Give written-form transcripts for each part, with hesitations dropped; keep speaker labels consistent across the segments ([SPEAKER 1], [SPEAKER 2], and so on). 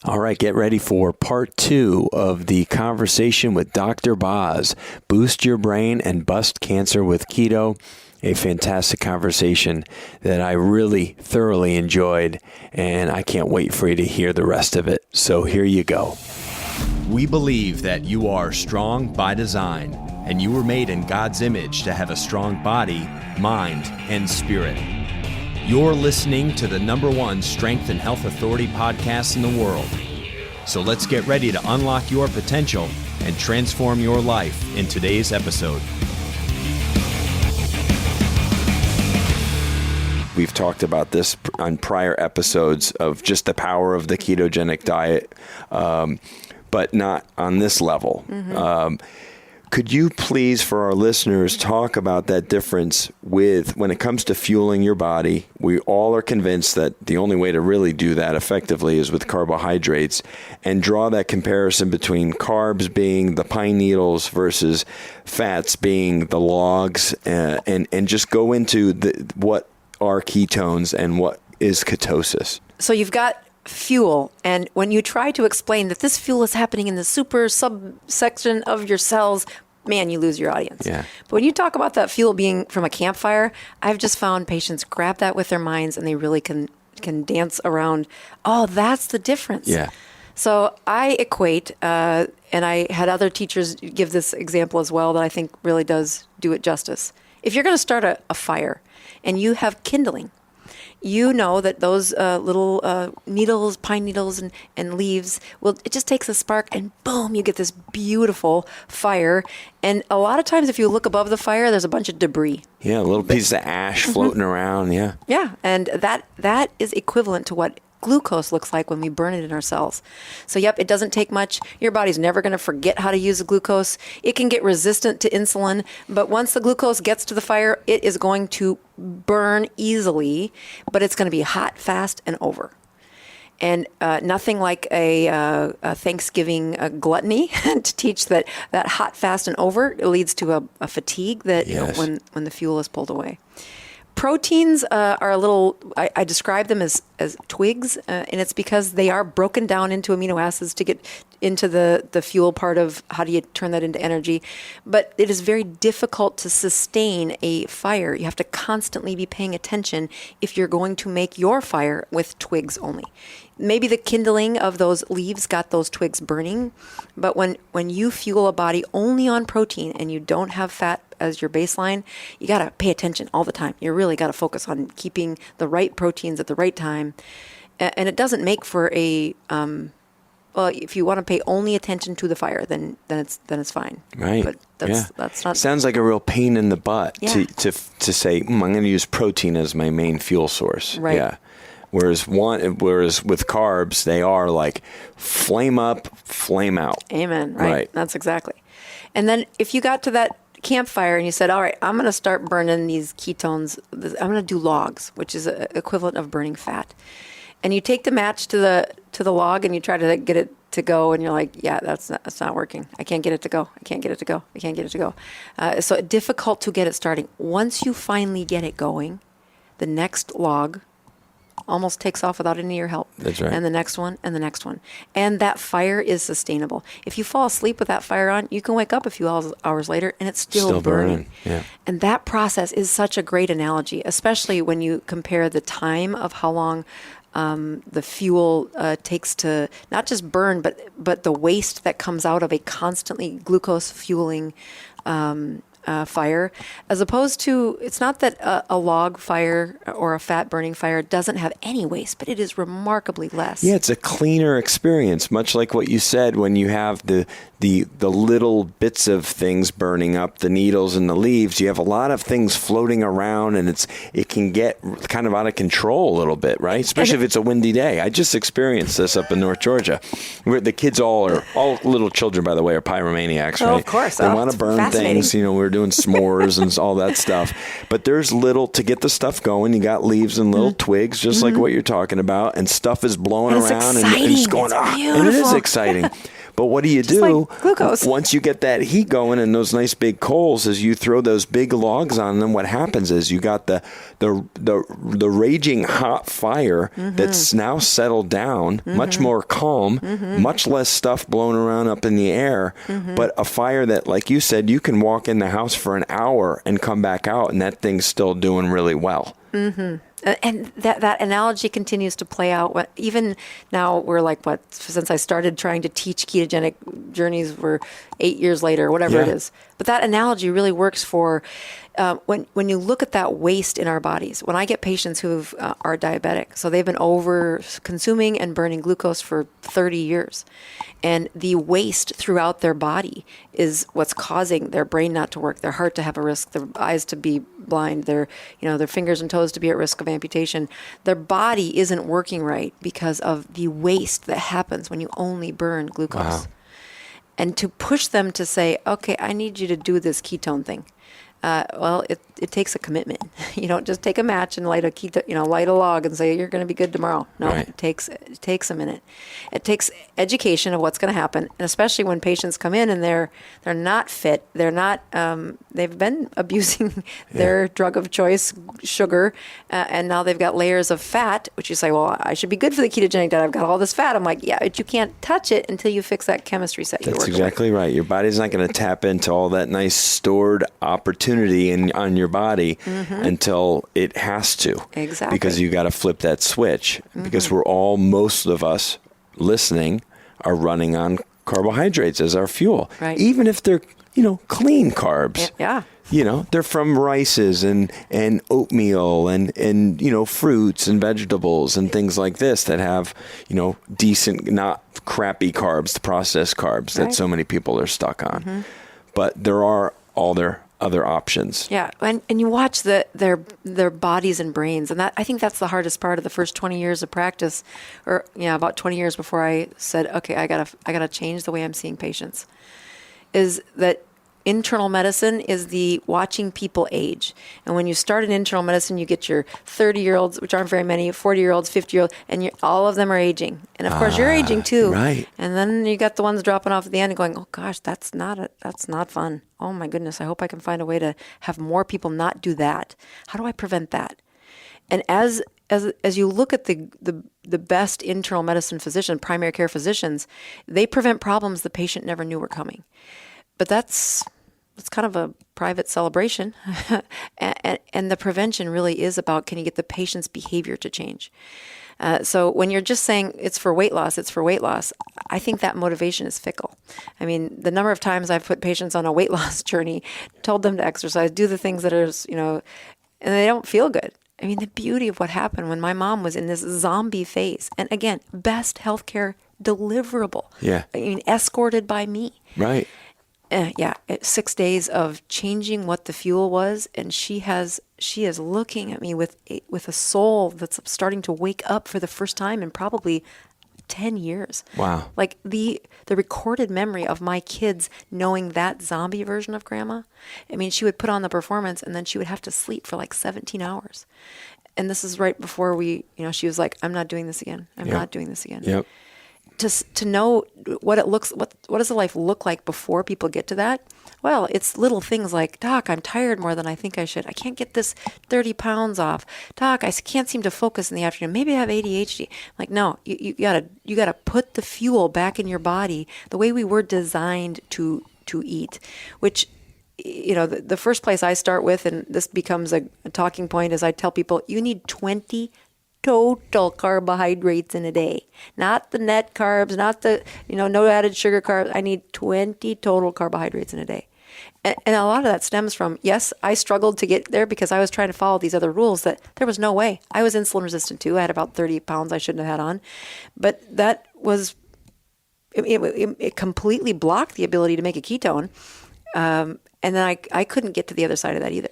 [SPEAKER 1] All right, get ready for part 2 of the conversation with Dr. Boz. Boost your brain and bust cancer with keto. A fantastic conversation that I really thoroughly enjoyed, and I can't wait for you to hear the rest of it. So here you go. We believe that you are strong by design, and you were made in God's image to have a strong body, mind, and spirit. You're listening to the #1 strength and health authority podcast in the world. So let's get ready to unlock your potential and transform your life in today's episode. We've talked about this on prior episodes of just the power of the ketogenic diet, but not on this level. Could you please, for our listeners, talk about that difference with when it comes to fueling your body? We all are convinced that the only way to really do that effectively is with carbohydrates, and draw that comparison between carbs being the pine needles versus fats being the logs, and just go into what are ketones and what is ketosis.
[SPEAKER 2] So you've got fuel, and when you try to explain that this fuel is happening in the super subsection of your cells, man, you lose your audience.
[SPEAKER 1] Yeah.
[SPEAKER 2] But when you talk about that fuel being from a campfire, I've just found patients grab that with their minds, and they really can dance around, oh, that's the difference.
[SPEAKER 1] Yeah.
[SPEAKER 2] So I equate, and I had other teachers give this example as well that I think really does do it justice. If you're going to start a fire and you have kindling, you know that those little needles, pine needles and leaves, it just takes a spark and boom, you get this beautiful fire. And a lot of times if you look above the fire, there's a bunch of debris.
[SPEAKER 1] Yeah, a little piece of ash floating around, yeah.
[SPEAKER 2] Yeah, and that is equivalent to what glucose looks like when we burn it in our cells. So yep, it doesn't take much. Your body's never going to forget how to use the glucose. It can get resistant to insulin, but once the glucose gets to the fire, it is going to burn easily, but it's going to be hot, fast, and over. And nothing like a Thanksgiving gluttony to teach that hot, fast, and over leads to a fatigue that
[SPEAKER 1] Yes.
[SPEAKER 2] when the fuel is pulled away. Proteins are a little, I describe them as twigs, and it's because they are broken down into amino acids to get into the fuel part of how do you turn that into energy. But it is very difficult to sustain a fire. You have to constantly be paying attention if you're going to make your fire with twigs only. Maybe the kindling of those leaves got those twigs burning, but when you fuel a body only on protein and you don't have fat as your baseline, you got to pay attention all the time. You really got to focus on keeping the right proteins at the right time. And it doesn't make for a, well, if you want to pay only attention to the fire, then it's fine.
[SPEAKER 1] Right.
[SPEAKER 2] But that's not.
[SPEAKER 1] Sounds like a real pain in the butt
[SPEAKER 2] Yeah.
[SPEAKER 1] to say, I'm going to use protein as my main fuel source.
[SPEAKER 2] Right.
[SPEAKER 1] Yeah. Whereas with carbs, they are like flame up, flame out.
[SPEAKER 2] Amen. Right. That's exactly. And then if you got to that campfire and you said, all right, I'm going to start burning these ketones. I'm going to do logs, which is equivalent of burning fat. And you take the match to the log and you try to get it to go, and you're like, yeah, that's not working. I can't get it to go. I can't get it to go. I can't get it to go. So difficult to get it starting. Once you finally get it going, the next log almost takes off without any of your help.
[SPEAKER 1] That's right.
[SPEAKER 2] And the next one, and the next one. And that fire is sustainable. If you fall asleep with that fire on, you can wake up a few hours later and it's still burning.
[SPEAKER 1] Yeah.
[SPEAKER 2] And that process is such a great analogy, especially when you compare the time of how long the fuel takes to not just burn, but the waste that comes out of a constantly glucose fueling fire, as opposed to, it's not that a log fire or a fat burning fire doesn't have any waste, but it is remarkably less.
[SPEAKER 1] Yeah, it's a cleaner experience, much like what you said when you have the little bits of things burning up, the needles and the leaves. You have a lot of things floating around, and it can get kind of out of control a little bit, right? Especially if it's a windy day. I just experienced this up in North Georgia, where the kids all little children, by the way, are pyromaniacs, right?
[SPEAKER 2] Oh, of course.
[SPEAKER 1] They want to burn things. We're doing s'mores and all that stuff. But there's little, to get the stuff going, you got leaves and little twigs, just like what you're talking about, and stuff is blowing around and it's going, and it is exciting. But what do you
[SPEAKER 2] Just
[SPEAKER 1] do
[SPEAKER 2] like glucose.
[SPEAKER 1] once you get that heat going and those nice big coals? As you throw those big logs on them, what happens is you got the raging hot fire that's now settled down, much more calm, much less stuff blowing around up in the air, but a fire that, like you said, you can walk in the house for an hour and come back out, and that thing's still doing really well.
[SPEAKER 2] And that analogy continues to play out. Even now, we're like, since I started trying to teach ketogenic journeys, we're 8 years later, or whatever it is. But that analogy really works for when you look at that waste in our bodies. When I get patients who are diabetic, so they've been over consuming and burning glucose for 30 years. And the waste throughout their body is what's causing their brain not to work, their heart to have a risk, their eyes to be blind, their fingers and toes to be at risk of amputation. Their body isn't working right because of the waste that happens when you only burn glucose.
[SPEAKER 1] Wow.
[SPEAKER 2] And to push them to say, okay, I need you to do this ketone thing. Well, it takes a commitment. You don't just take a match and light a log and say you're going to be good tomorrow. No,
[SPEAKER 1] right.
[SPEAKER 2] It takes a minute. It takes education of what's going to happen, and especially when patients come in and they're not fit, they're not they've been abusing their drug of choice, sugar, and now they've got layers of fat. Which you say, well, I should be good for the ketogenic diet. I've got all this fat. I'm like, yeah, but you can't touch it until you fix that chemistry set.
[SPEAKER 1] That's exactly right. Your body's not going to tap into all that nice stored opportunity on your body until it has to.
[SPEAKER 2] Exactly.
[SPEAKER 1] Because you got to flip that switch. Because most of us listening are running on carbohydrates as our fuel.
[SPEAKER 2] Right.
[SPEAKER 1] Even if they're, clean carbs.
[SPEAKER 2] Yeah.
[SPEAKER 1] They're from rices and oatmeal and fruits and vegetables and things like this that have, decent, not crappy carbs, the processed carbs that so many people are stuck on. But there are all their other options.
[SPEAKER 2] Yeah, and you watch their bodies and brains, and I think that's the hardest part of the first 20 years of practice, or about 20 years before I said, okay, I gotta change the way I'm seeing patients, is that internal medicine is the watching people age. And when you start in internal medicine, you get your 30-year-olds, which aren't very many, 40-year-olds, 50-year-olds, and all of them are aging. And of course, you're aging too.
[SPEAKER 1] Right.
[SPEAKER 2] And then you got the ones dropping off at the end and going, oh gosh, that's not fun. Oh my goodness, I hope I can find a way to have more people not do that. How do I prevent that? And as you look at the best internal medicine physician, primary care physicians, they prevent problems the patient never knew were coming. But that's kind of a private celebration. and the prevention really is about, can you get the patient's behavior to change? So when you're just saying it's for weight loss, I think that motivation is fickle. I mean, the number of times I've put patients on a weight loss journey, told them to exercise, do the things that are, and they don't feel good. I mean, the beauty of what happened when my mom was in this zombie phase, and again, best healthcare deliverable.
[SPEAKER 1] Yeah.
[SPEAKER 2] I mean, escorted by me.
[SPEAKER 1] Right.
[SPEAKER 2] 6 days of changing what the fuel was, and she is looking at me with a soul that's starting to wake up for the first time in probably 10 years.
[SPEAKER 1] Wow.
[SPEAKER 2] Like the recorded memory of my kids knowing that zombie version of grandma. I mean, she would put on the performance and then she would have to sleep for like 17 hours. And this is right before she was like, I'm not doing this again. I'm not doing this again.
[SPEAKER 1] Yep.
[SPEAKER 2] To know what does the life look like before people get to that? Well, it's little things like, Doc, I'm tired more than I think I should. I can't get this 30 pounds off. Doc, I can't seem to focus in the afternoon. Maybe I have ADHD. I'm like, no, you gotta put the fuel back in your body the way we were designed to eat, which, the first place I start with, and this becomes a talking point, is I tell people, you need 20 total carbohydrates in a day, not the net carbs, not the, no added sugar carbs. I need 20 total carbohydrates in a day. And a lot of that stems from, yes, I struggled to get there because I was trying to follow these other rules that there was no way. I was insulin resistant too. I had about 30 pounds I shouldn't have had on. But that was, it completely blocked the ability to make a ketone. And then I couldn't get to the other side of that either.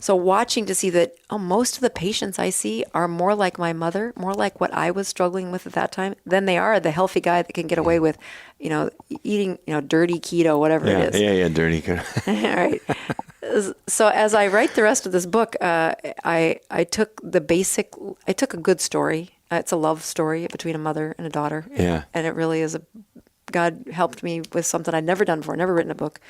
[SPEAKER 2] So watching to see that, most of the patients I see are more like my mother, more like what I was struggling with at that time, than they are the healthy guy that can get away with, eating, dirty keto, whatever it is.
[SPEAKER 1] Yeah, dirty keto.
[SPEAKER 2] All right. So as I write the rest of this book, I took a good story. It's a love story between a mother and a daughter.
[SPEAKER 1] Yeah.
[SPEAKER 2] And it really is God helped me with something I'd never done before, never written a book.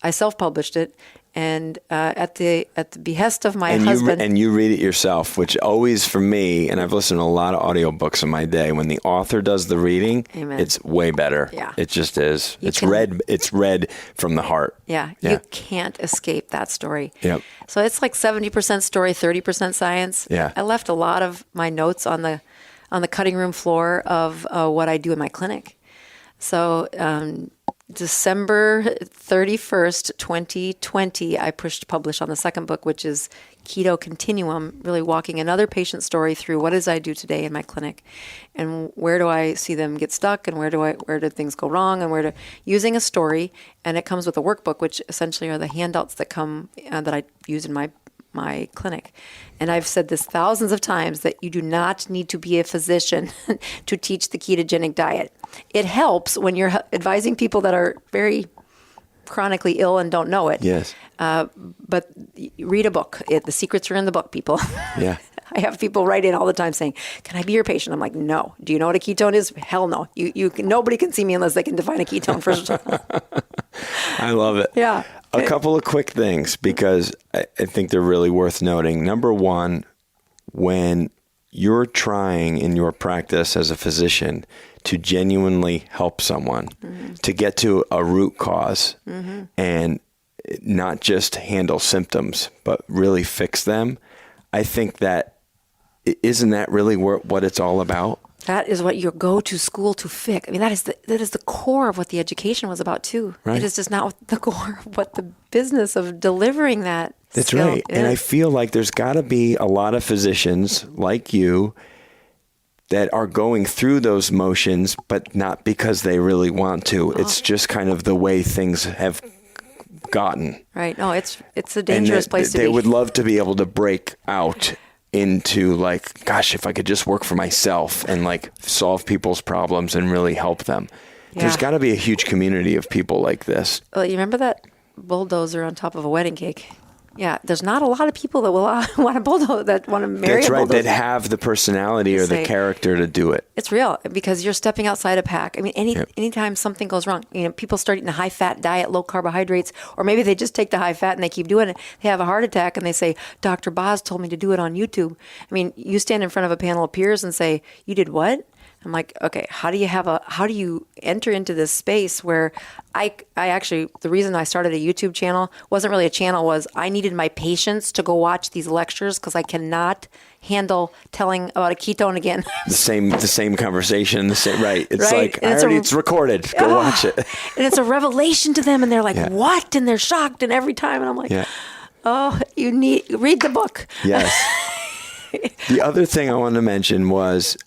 [SPEAKER 2] I self-published it, and at the behest of my husband.
[SPEAKER 1] And you read it yourself, which always for me, and I've listened to a lot of audiobooks in my day, when the author does the reading,
[SPEAKER 2] Amen.
[SPEAKER 1] It's way better.
[SPEAKER 2] Yeah.
[SPEAKER 1] It just is. It's read from the heart.
[SPEAKER 2] Yeah, you can't escape that story.
[SPEAKER 1] Yep.
[SPEAKER 2] So it's like 70% story, 30% science.
[SPEAKER 1] Yeah.
[SPEAKER 2] I left a lot of my notes on the cutting room floor of what I do in my clinic. So December 31st, 2020, I pushed publish on the second book, which is Keto Continuum, really walking another patient story through what does I do today in my clinic, and where do I see them get stuck, and where do things go wrong, and using a story. And it comes with a workbook, which essentially are the handouts that come that I use in my clinic. And I've said this thousands of times that you do not need to be a physician to teach the ketogenic diet. It helps when you're advising people that are very chronically ill and don't know it.
[SPEAKER 1] Yes.
[SPEAKER 2] But read a book. The secrets are in the book, people.
[SPEAKER 1] Yeah.
[SPEAKER 2] I have people write in all the time saying, "Can I be your patient?" I'm like, "No." Do you know what a ketone is? Hell no. Nobody can see me unless they can define a ketone first.
[SPEAKER 1] I love it.
[SPEAKER 2] Yeah.
[SPEAKER 1] A couple of quick things, because I think they're really worth noting. Number one, when you're trying in your practice as a physician to genuinely help someone, to get to a root cause and not just handle symptoms, but really fix them, I think that isn't that really what it's all about?
[SPEAKER 2] That is what you go to school to fix. I mean, that is the core of what the education was about too.
[SPEAKER 1] Right.
[SPEAKER 2] It is just not the core of what the business of delivering that.
[SPEAKER 1] That's right.
[SPEAKER 2] is.
[SPEAKER 1] And I feel like there's got to be a lot of physicians like you that are going through those motions, but not because they really want to. It's just kind of the way things have gotten.
[SPEAKER 2] Right. No, it's a dangerous place to be.
[SPEAKER 1] They would love to be able to break out into like, gosh, if I could just work for myself and like solve people's problems and really help them.
[SPEAKER 2] Yeah.
[SPEAKER 1] There's got to be a huge community of people like this.
[SPEAKER 2] Well, you remember that bulldozer on top of a wedding cake? Yeah, there's not a lot of people that will want to bulldoze, that want to marry
[SPEAKER 1] That's
[SPEAKER 2] a
[SPEAKER 1] right,
[SPEAKER 2] bulldozer.
[SPEAKER 1] that have the personality or the character to do it.
[SPEAKER 2] It's real, because you're stepping outside a pack. I mean, anytime something goes wrong, people start eating a high-fat diet, low carbohydrates, or maybe they just take the high fat and they keep doing it. They have a heart attack and they say, "Dr. Boz told me to do it on YouTube." I mean, you stand in front of a panel of peers and say, "You did what?" I'm like, okay, how do you enter into this space where I actually, the reason I started a YouTube channel wasn't really a channel, was I needed my patients to go watch these lectures, because I cannot handle telling about a ketone again.
[SPEAKER 1] The same conversation, right. It's
[SPEAKER 2] right?
[SPEAKER 1] like, it's recorded. Go watch it.
[SPEAKER 2] And it's a revelation to them, and they're like, what? And they're shocked, and every time, and I'm like, oh, read the book.
[SPEAKER 1] Yes. The other thing I wanted to mention was,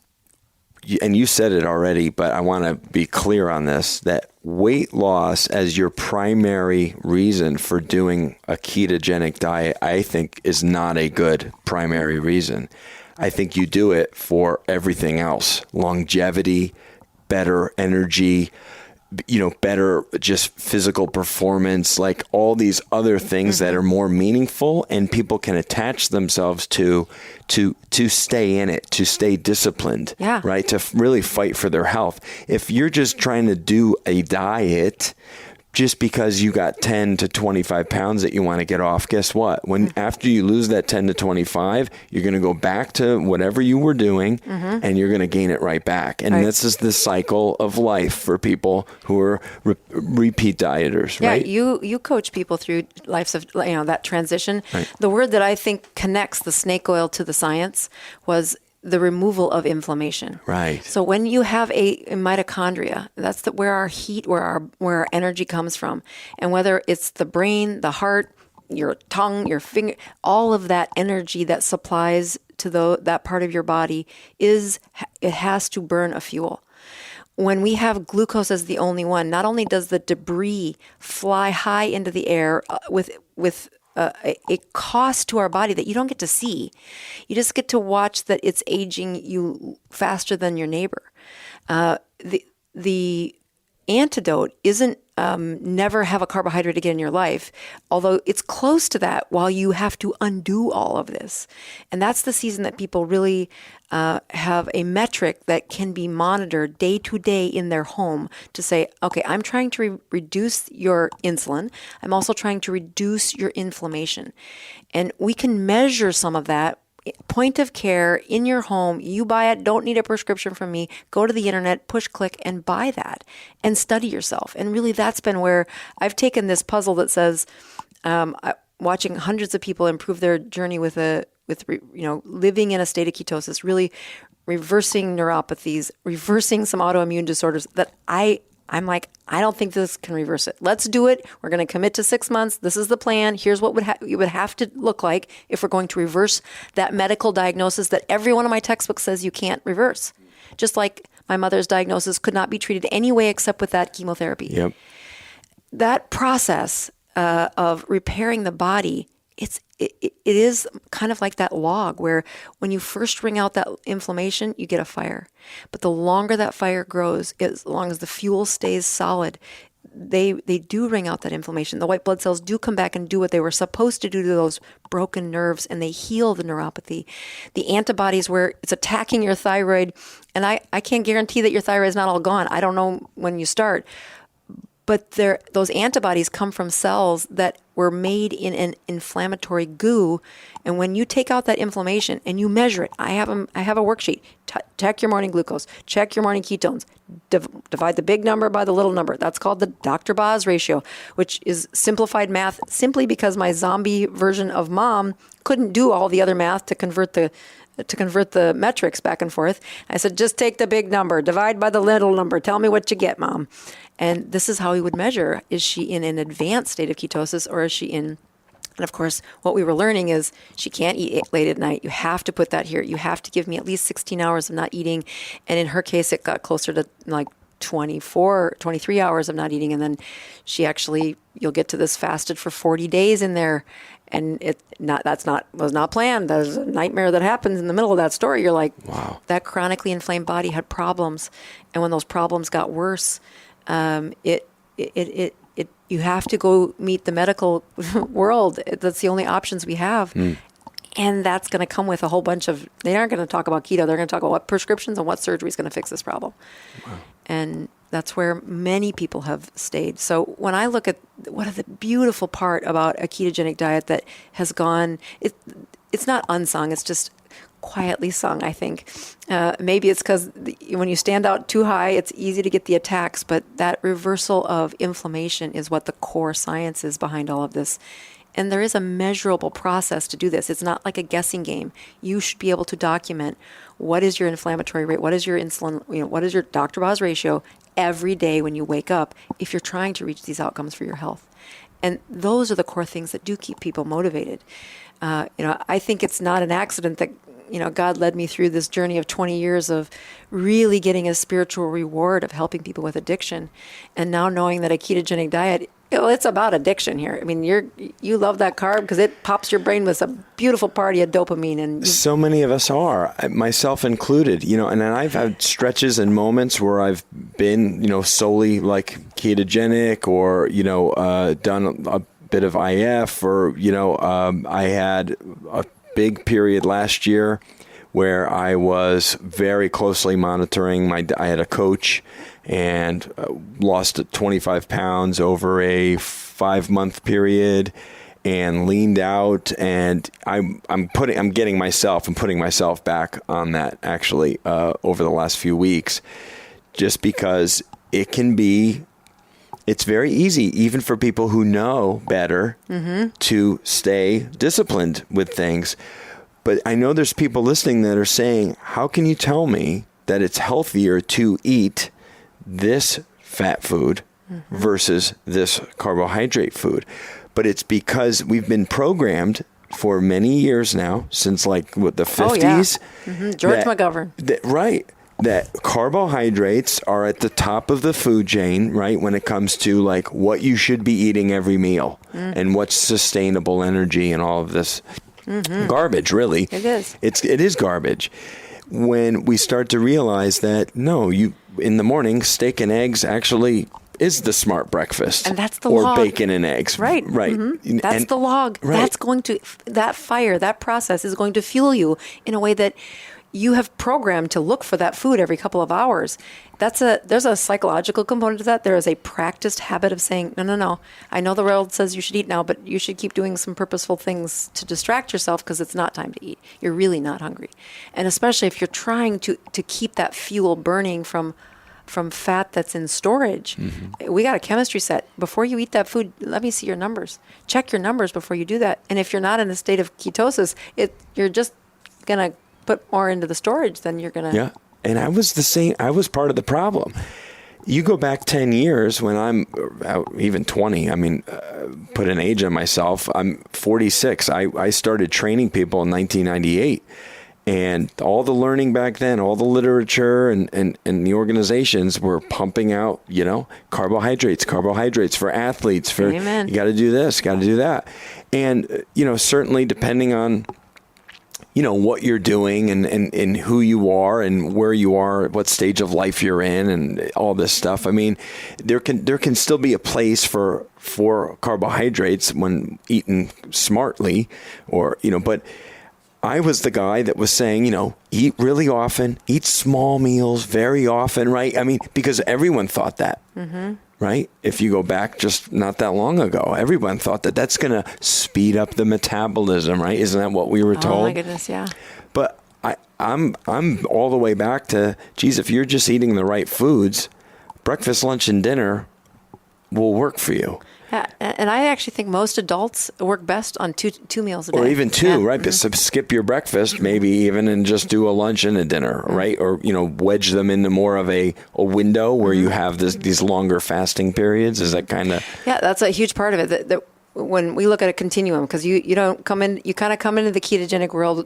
[SPEAKER 1] and you said it already, but I want to be clear on this, that weight loss as your primary reason for doing a ketogenic diet, I think is not a good primary reason. I think you do it for everything else: longevity, better energy, better just physical performance, like all these other things that are more meaningful and people can attach themselves to stay in it, to stay disciplined, right? To really fight for their health. If you're just trying to do a diet just because you got 10 to 25 pounds that you want to get off, guess what? After you lose that 10 to 25, you're going to go back to whatever you were doing and you're going to gain it right back. And this is the cycle of life for people who are repeat dieters, right?
[SPEAKER 2] Yeah, you coach people through lives of, that transition.
[SPEAKER 1] Right.
[SPEAKER 2] The word that I think connects the snake oil to the science was the removal of inflammation.
[SPEAKER 1] Right.
[SPEAKER 2] So when you have a mitochondria, that's where our heat, where our energy comes from. And whether it's the brain, the heart, your tongue, your finger, all of that energy that supplies to that part of your body it has to burn a fuel. When we have glucose as the only one, not only does the debris fly high into the air with a cost to our body that you don't get to see. You just get to watch that it's aging you faster than your neighbor. The antidote isn't never have a carbohydrate again in your life. Although it's close to that while you have to undo all of this. And that's the season that people really have a metric that can be monitored day to day in their home to say, okay, I'm trying to reduce your insulin. I'm also trying to reduce your inflammation. And we can measure some of that. Point of care in your home. You buy it, don't need a prescription from me. Go to the internet, push click, and buy that and study yourself. And really, that's been where I've taken this puzzle that says, watching hundreds of people improve their journey with living in a state of ketosis, really reversing neuropathies, reversing some autoimmune disorders that I'm like, I don't think this can reverse it. Let's do it. We're going to commit to 6 months. This is the plan. Here's what it would have to look like if we're going to reverse that medical diagnosis that every one of my textbooks says you can't reverse. Just like my mother's diagnosis could not be treated any way except with that chemotherapy.
[SPEAKER 1] Yep.
[SPEAKER 2] That process of repairing the body, it is kind of like that log where when you first wring out that inflammation, you get a fire. But the longer that fire grows, as long as the fuel stays solid, they do wring out that inflammation. The white blood cells do come back and do what they were supposed to do to those broken nerves, and they heal the neuropathy. The antibodies where it's attacking your thyroid, and I can't guarantee that your thyroid is not all gone. I don't know when you start. But those antibodies come from cells that were made in an inflammatory goo. And when you take out that inflammation and you measure it, I have a worksheet. Check your morning glucose. Check your morning ketones. Divide the big number by the little number. That's called the Dr. Boz ratio, which is simplified math simply because my zombie version of mom couldn't do all the other math to convert the metrics back and forth. I said, just take the big number, divide by the little number. Tell me what you get, Mom. And this is how we would measure. Is she in an advanced state of ketosis, or is she in... And of course, what we were learning is she can't eat late at night. You have to put that here. You have to give me at least 16 hours of not eating. And in her case, it got closer to like 23 hours of not eating. And then you'll get to this fasted for 40 days in there. And was not planned. There's a nightmare that happens in the middle of that story. You're like,
[SPEAKER 1] wow,
[SPEAKER 2] that chronically inflamed body had problems. And when those problems got worse, you have to go meet the medical world. That's the only options we have. And that's going to come with a whole bunch of, they aren't going to talk about keto. They're going to talk about what prescriptions and what surgery is going to fix this problem. Wow. And that's where many people have stayed. So when I look at what is the beautiful part about a ketogenic diet that has gone, it's not unsung, it's just quietly sung, I think. Maybe it's because when you stand out too high, it's easy to get the attacks, but that reversal of inflammation is what the core science is behind all of this. And there is a measurable process to do this. It's not like a guessing game. You should be able to document what is your inflammatory rate, what is your insulin, what is your Dr. Boz ratio every day when you wake up if you're trying to reach these outcomes for your health. And those are the core things that do keep people motivated. I think it's not an accident that God led me through this journey of 20 years of really getting a spiritual reward of helping people with addiction. And now knowing that a ketogenic diet, it's about addiction here. I mean, you love that carb because it pops your brain with a beautiful party of dopamine. And
[SPEAKER 1] so many of us are, myself included, and then I've had stretches and moments where I've been, solely like ketogenic or, done a bit of IF or, I had a big period last year where I was very closely monitoring I had a coach and lost 25 pounds over a 5-month period and leaned out, and I'm putting myself back on that actually over the last few weeks, just because it's very easy, even for people who know better, to stay disciplined with things. But I know there's people listening that are saying, how can you tell me that it's healthier to eat this fat food versus this carbohydrate food? But it's because we've been programmed for many years now, since the 50s.
[SPEAKER 2] Oh, yeah. George McGovern.
[SPEAKER 1] Right. That carbohydrates are at the top of the food chain, right, when it comes to what you should be eating every meal and what's sustainable energy and all of this garbage, really.
[SPEAKER 2] It is.
[SPEAKER 1] It is garbage. When we start to realize that, no, in the morning, steak and eggs actually is the smart breakfast.
[SPEAKER 2] And that's the
[SPEAKER 1] or
[SPEAKER 2] log.
[SPEAKER 1] bacon and eggs.
[SPEAKER 2] Right.
[SPEAKER 1] Right.
[SPEAKER 2] Mm-hmm. That's the log.
[SPEAKER 1] Right.
[SPEAKER 2] That's going to, that fire, that process is going to fuel you in a way that you have programmed to look for that food every couple of hours. There's a psychological component to that. There is a practiced habit of saying, no. I know the world says you should eat now, but you should keep doing some purposeful things to distract yourself because it's not time to eat. You're really not hungry. And especially if you're trying to keep that fuel burning from fat that's in storage. Mm-hmm. We got a chemistry set. Before you eat that food, let me see your numbers. Check your numbers before you do that. And if you're not in a state of ketosis, you're just going to put more into the storage than you're going to.
[SPEAKER 1] Yeah. And I was the same. I was part of the problem. You go back 10 years when I'm even 20. I mean, put an age on myself. I'm 46. I started training people in 1998. And all the learning back then, all the literature and the organizations were pumping out, carbohydrates for athletes, for
[SPEAKER 2] Amen.
[SPEAKER 1] You got to do this, got to do that. And, certainly depending on, what you're doing and who you are and where you are, what stage of life you're in and all this stuff. I mean, there can still be a place for carbohydrates when eaten smartly or, but I was the guy that was saying, eat really often, eat small meals very often, right? I mean, because everyone thought that, mm-hmm. right? If you go back just not that long ago, everyone thought that that's going to speed up the metabolism, right? Isn't that what we were told?
[SPEAKER 2] Oh my goodness, yeah.
[SPEAKER 1] But I'm all the way back to, geez, if you're just eating the right foods, breakfast, lunch, and dinner will work for you.
[SPEAKER 2] Yeah, and I actually think most adults work best on two meals a day.
[SPEAKER 1] Or even two,
[SPEAKER 2] yeah.
[SPEAKER 1] right? Mm-hmm. But skip your breakfast, maybe even, and just do a lunch and a dinner, mm-hmm. right? Or, wedge them into more of a window where mm-hmm. you have these longer fasting periods. Is that kind of...
[SPEAKER 2] Yeah, that's a huge part of it. That when we look at a continuum, because you kind of come into the ketogenic world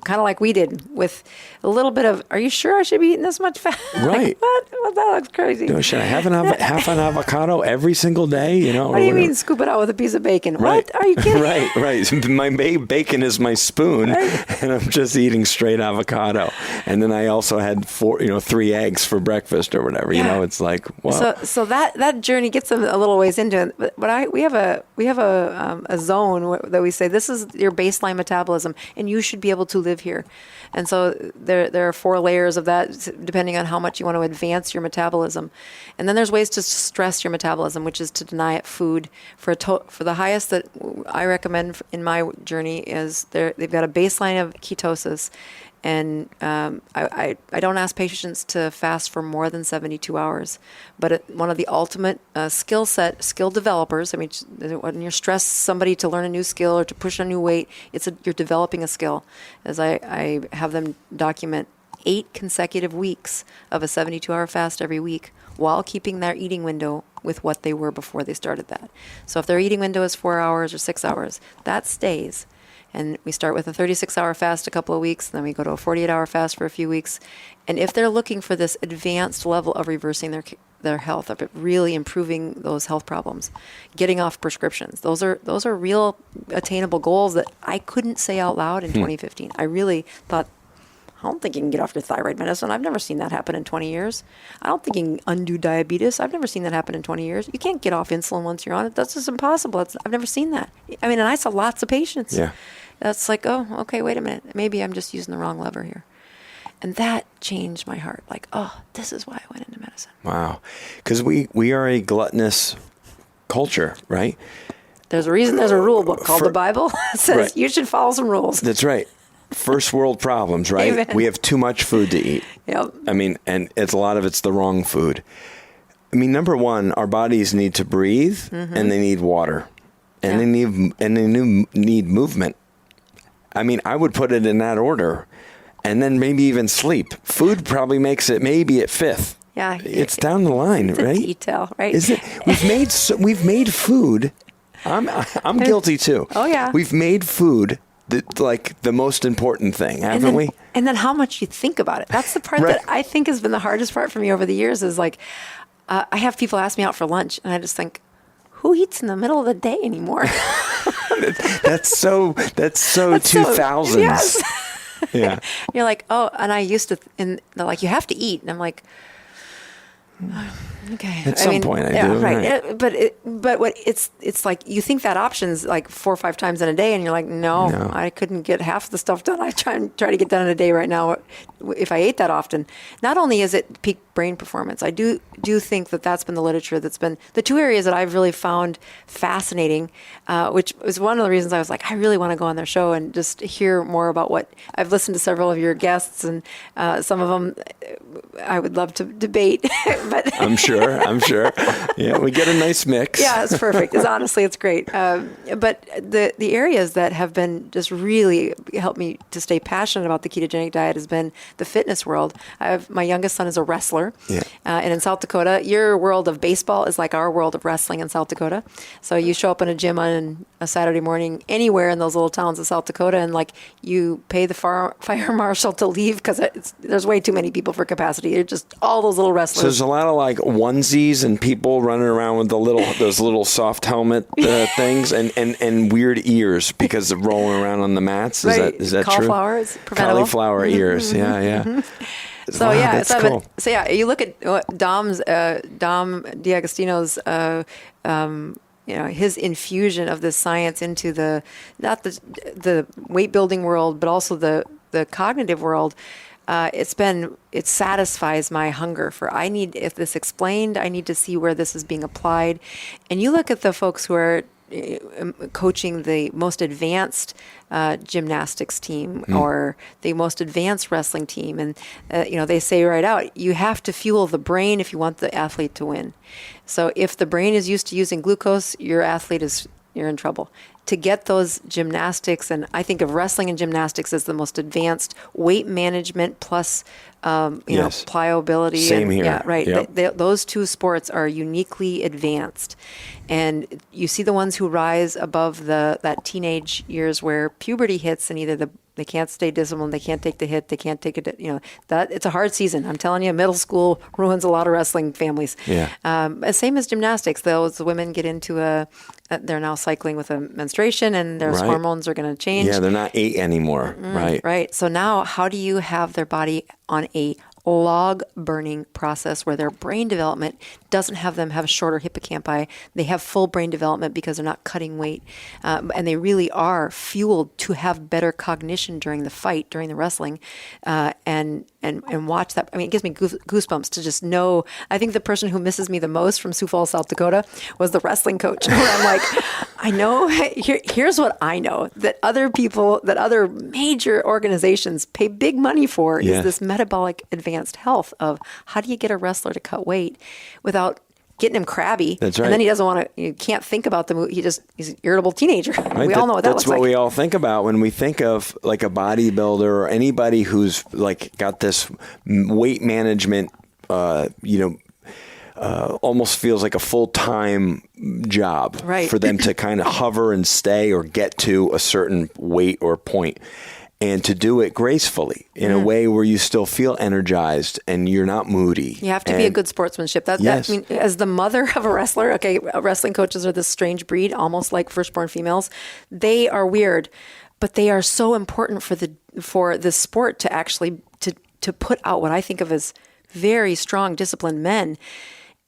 [SPEAKER 2] kind of like we did, with a little bit of, are you sure I should be eating this much fat?
[SPEAKER 1] Right.
[SPEAKER 2] What? Well, that looks crazy.
[SPEAKER 1] Should I have half an avocado every single day?
[SPEAKER 2] What do you mean scoop it out with a piece of bacon?
[SPEAKER 1] Right.
[SPEAKER 2] What? Are you kidding?
[SPEAKER 1] Right. My bacon is my spoon, right. And I'm just eating straight avocado. And then I also had 3 eggs for breakfast or whatever.
[SPEAKER 2] Yeah.
[SPEAKER 1] It's like, wow.
[SPEAKER 2] So that journey gets them a little ways into it. But we have a zone that we say, this is your baseline metabolism, and you should be able to live here. And so there are 4 layers of that, depending on how much you want to advance your metabolism. And then there's ways to stress your metabolism, which is to deny it food. For the highest that I recommend in my journey is they've got a baseline of ketosis. And I don't ask patients to fast for more than 72 hours. But one of the ultimate skill developers, I mean, when you're stressed somebody to learn a new skill or to push a new weight, you're developing a skill. As I have them document 8 consecutive weeks of a 72-hour fast every week while keeping their eating window with what they were before they started that. So if their eating window is 4 hours or 6 hours, that stays. And we start with a 36-hour fast a couple of weeks, then we go to a 48-hour fast for a few weeks. And if they're looking for this advanced level of reversing their health, of really improving those health problems, getting off prescriptions, those are real attainable goals that I couldn't say out loud in 2015. I really thought, I don't think you can get off your thyroid medicine. I've never seen that happen in 20 years. I don't think you can undo diabetes. I've never seen that happen in 20 years. You can't get off insulin once you're on it. That's just impossible. I've never seen that. I mean, and I saw lots of patients.
[SPEAKER 1] Yeah.
[SPEAKER 2] That's like, oh, okay, wait a minute. Maybe I'm just using the wrong lever here. And that changed my heart. Like, oh, this is why I went into medicine.
[SPEAKER 1] Wow. Because we are a gluttonous culture, right?
[SPEAKER 2] There's a reason there's a rule book called the Bible. It says right. You should follow some rules.
[SPEAKER 1] That's right. First world problems, right?
[SPEAKER 2] Amen.
[SPEAKER 1] We have too much food to eat.
[SPEAKER 2] Yep.
[SPEAKER 1] I mean, and a lot of it's the wrong food. I mean, number one, our bodies need to breathe, mm-hmm. and they need water, and they need movement. I mean, I would put it in that order, and then maybe even sleep. Food probably makes it maybe at 5th.
[SPEAKER 2] Yeah,
[SPEAKER 1] it's down the line,
[SPEAKER 2] it's
[SPEAKER 1] right?
[SPEAKER 2] A detail, right?
[SPEAKER 1] Is it? We've made food. I'm guilty too.
[SPEAKER 2] Oh yeah.
[SPEAKER 1] We've made food like the most important thing, haven't we?
[SPEAKER 2] And then how much you think about it. That's the part
[SPEAKER 1] right.
[SPEAKER 2] that I think has been the hardest part for me over the years is like, I have people ask me out for lunch and I just think, who eats in the middle of the day anymore?
[SPEAKER 1] That's so 2000s.
[SPEAKER 2] Yes.
[SPEAKER 1] Yeah.
[SPEAKER 2] You're like, oh, and I used to, and they're like, you have to eat. And I'm like, Okay.
[SPEAKER 1] At some point, I do.
[SPEAKER 2] Right. But what it's like, you think that option's like 4 or 5 times in a day, and you're like, no, I couldn't get half the stuff done. I try to get done in a day right now if I ate that often. Not only is it peak brain performance, I do think that's been the literature that's been the 2 areas that I've really found fascinating, which was one of the reasons I was like, I really want to go on their show and just hear more about what I've listened to several of your guests, and some of them I would love to debate, but
[SPEAKER 1] I'm sure. Yeah, we get a nice mix.
[SPEAKER 2] Yeah, it's perfect. It's great. But the areas that have been just really helped me to stay passionate about the ketogenic diet has been the fitness world. My youngest son is a wrestler.
[SPEAKER 1] Yeah.
[SPEAKER 2] And in South Dakota, your world of baseball is like our world of wrestling in South Dakota. So you show up in a gym on a Saturday morning anywhere in those little towns of South Dakota, and like you pay the fire marshal to leave because there's way too many people for capacity. They're just all those little wrestlers.
[SPEAKER 1] So there's a lot of like onesies and people running around with those little soft helmet things and weird ears because of rolling around on the mats. Is that true?
[SPEAKER 2] Cauliflower is preventable.
[SPEAKER 1] Cauliflower ears. Yeah.
[SPEAKER 2] So
[SPEAKER 1] wow,
[SPEAKER 2] yeah,
[SPEAKER 1] that's cool.
[SPEAKER 2] You look at Dom D'Agostino's, his infusion of this science into not the weight building world, but also the cognitive world. It satisfies my hunger for, if this explained, I need to see where this is being applied. And you look at the folks who are coaching the most advanced gymnastics team or the most advanced wrestling team, and they say right out, you have to fuel the brain if you want the athlete to win. So if the brain is used to using glucose, you're in trouble. To get those gymnastics, and I think of wrestling and gymnastics as the most advanced weight management plus pliability.
[SPEAKER 1] Same here.
[SPEAKER 2] Yeah, right.
[SPEAKER 1] Yep.
[SPEAKER 2] Those 2 sports are uniquely advanced, and you see the ones who rise above that teenage years where puberty hits, and either they can't stay disciplined, they can't take the hit, they can't take it. That it's a hard season. I'm telling you, middle school ruins a lot of wrestling families.
[SPEAKER 1] Yeah.
[SPEAKER 2] Same as gymnastics. Those women get into they're now cycling with a menstruation, and their hormones are going to change.
[SPEAKER 1] Yeah, they're not 8 anymore. Right.
[SPEAKER 2] Right. So now, how do you have their body on a log burning process where their brain development doesn't have them have a shorter hippocampi? They have full brain development because they're not cutting weight, and they really are fueled to have better cognition during the fight, during the wrestling, and watch that. I mean, it gives me goosebumps to just know. I think the person who misses me the most from Sioux Falls, South Dakota, was the wrestling coach. Where I'm like, I know. Here's what I know that other major organizations pay big money for is this metabolic advanced health of how do you get a wrestler to cut weight without getting him crabby.
[SPEAKER 1] That's right.
[SPEAKER 2] And then he doesn't want to, you can't think about the move. He's an irritable teenager. Right. We all know what that looks like.
[SPEAKER 1] That's what we all think about when we think of like a bodybuilder or anybody who's like got this weight management, almost feels like a full-time job for them to kind of hover and stay or get to a certain weight or point. And to do it gracefully in a way where you still feel energized and you're not moody.
[SPEAKER 2] You have to be a good sportsmanship. As the mother of a wrestler, wrestling coaches are this strange breed, almost like firstborn females. They are weird, but they are so important for the sport to actually to put out what I think of as very strong, disciplined men.